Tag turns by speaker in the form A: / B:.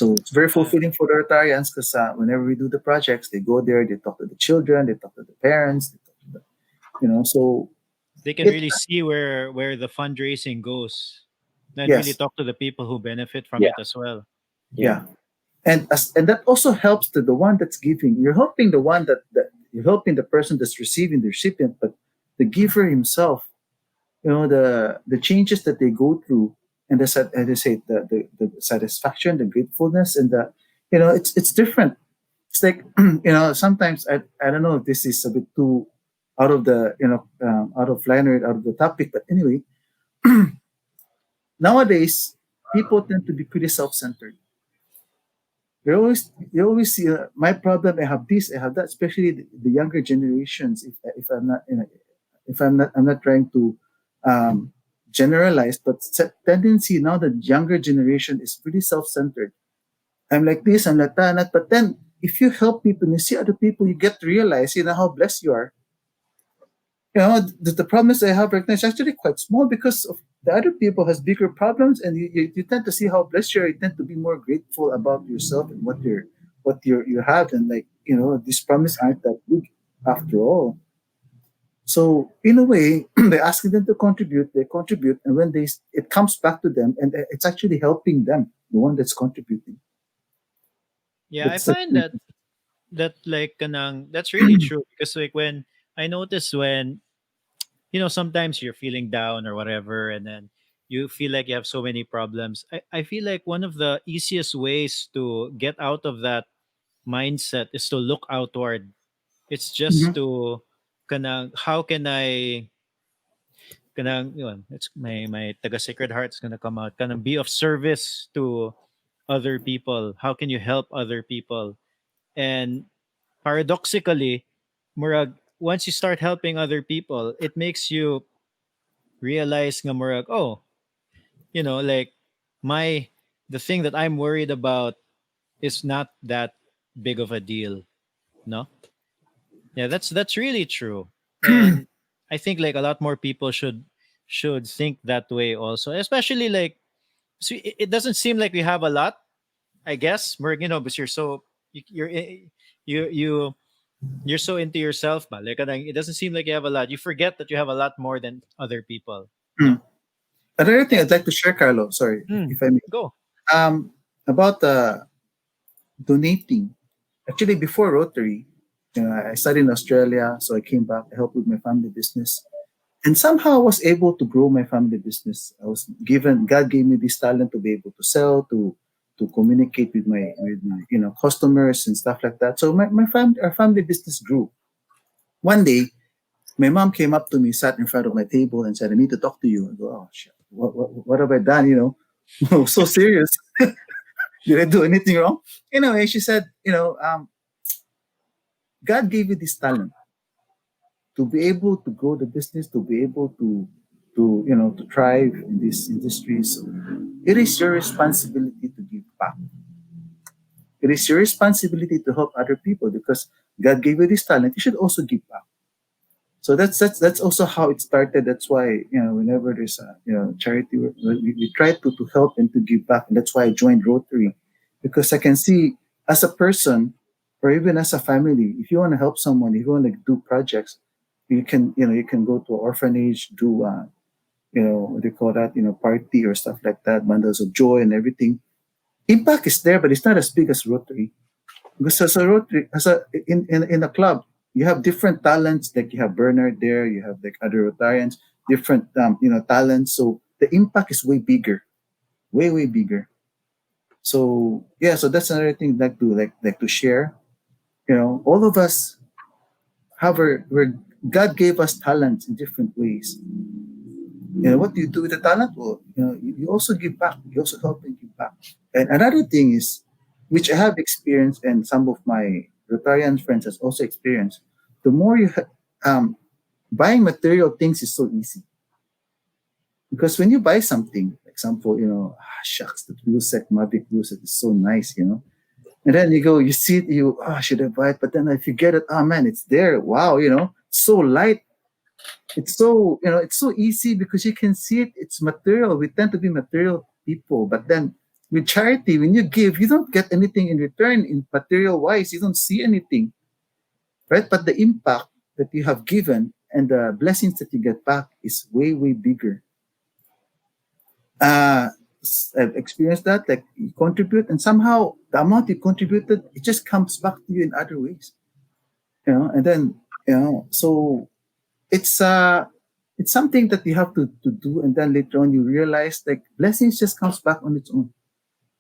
A: So it's very
B: Yeah.
A: fulfilling for the Rotarians because whenever we do the projects, they go there, they talk to the children, they talk to the parents, they talk to the, so
B: They can
A: it,
B: really see where the fundraising goes and really
A: yes,
B: talk to the people who benefit from
C: Yeah.
B: it as well.
C: Yeah.
A: yeah. And that also helps to the one that's giving. You're helping the one that you're helping the person that's receiving the recipient, but the giver himself, the changes that they go through, and as I say, the satisfaction, the gratefulness, and it's different. It's like sometimes I don't know if this is a bit too out of the out of line or out of the topic, but anyway, nowadays people tend to be pretty self-centered. You always see my problem. I have this, I have that. Especially the younger generations. If I'm not, I'm not trying to um, generalize, but tendency now the younger generation is pretty self-centered. I'm like this, I'm like that, but then if you help people and you see other people, you get to realize, how blessed you are. The problems I have right now is actually quite small because of the other people has bigger problems, and you tend to see how blessed you are. You tend to be more grateful about yourself and what you have, and like these problems aren't that big after all. So in a way, by asking them to contribute, they contribute, and when it comes back to them, and it's actually helping them, the one that's contributing.
B: Yeah, I
A: That's
B: find that like kanang that's really true because like when I notice when sometimes you're feeling down or whatever and then you feel like you have so many problems. I feel like one of the easiest ways to get out of that mindset is to look outward. It's just
A: Mhm.
B: to kanang how can I kanang yun, it's my taga sacred heart is gonna come out. Kanang be of service to other people. How can you help other people? And paradoxically, murag once you start helping other people, it makes you realize nga murag, oh, like my the thing that I'm worried about is not that big of a deal. No? Yeah, that's really true. And I think like a lot more people should think that way also. Especially like so it doesn't seem like we have a lot, I guess. Murag, because you're so you're you you you're so into yourself, ba? Like it doesn't seem like you have a lot. You forget that you have a lot more than other people, no?
A: Mm. Another thing I'd
B: And
A: like to share, Carlo. Sorry,
B: mm,
A: if I may.
B: go.
A: About donating. Actually, before Rotary, I studied in Australia, so I came back to help with my family business, and somehow I was able to grow my family business. God gave me this talent to be able to sell, to communicate with my customers and stuff like that. So our family business grew. One day, my mom came up to me, sat in front of my table, and said, "I need to talk to you." I go, "Oh shit, what have I done?" So serious. Did I do anything wrong? Anyway, she said, God gave you this talent to be able to grow the business, to be able to thrive in this industry. So it is your responsibility to give back. It is your responsibility to help other people because God gave you this talent. You should also give back. So that's also how it started. That's why whenever there's a charity, we try to help and to give back, and that's why I joined Rotary, because I can see as a person or even as a family, if you want to help someone, if you want to do projects, you can go to an orphanage, do what do you call that, party or stuff like that, bundles of joy and everything. Impact is there, but it's not as big as Rotary. Because as a Rotary, in a club, you have different talents. Like you have Bernard there, you have like other Rotarians, different talents. So the impact is way bigger, way bigger. So yeah, so that's another thing like to share. All of us have where God gave us talents in different ways. What do you do with the talent? Well, you also give back. You also help and give back. And another thing is, which I have experienced, and some of my Rotarian friends has also experienced. The more buying material things is so easy because when you buy something, example, shucks, the wheel set, Mavic wheel set is so nice, and then you go, you see it, should I buy it? But then if you get it, oh man, it's there. Wow, so light. It's so easy because you can see it. It's material. We tend to be material people, but then With charity, when you give, you don't get anything in return in material wise. You don't see anything, right? But the impact that you have given and the blessings that you get back is way, way bigger. Uh, I've experienced that. Like you contribute, and somehow the amount you contributed, it just comes back to you in other ways. And then so it's uh it's something that you have to do, and then later on you realize like blessings just comes back on its own.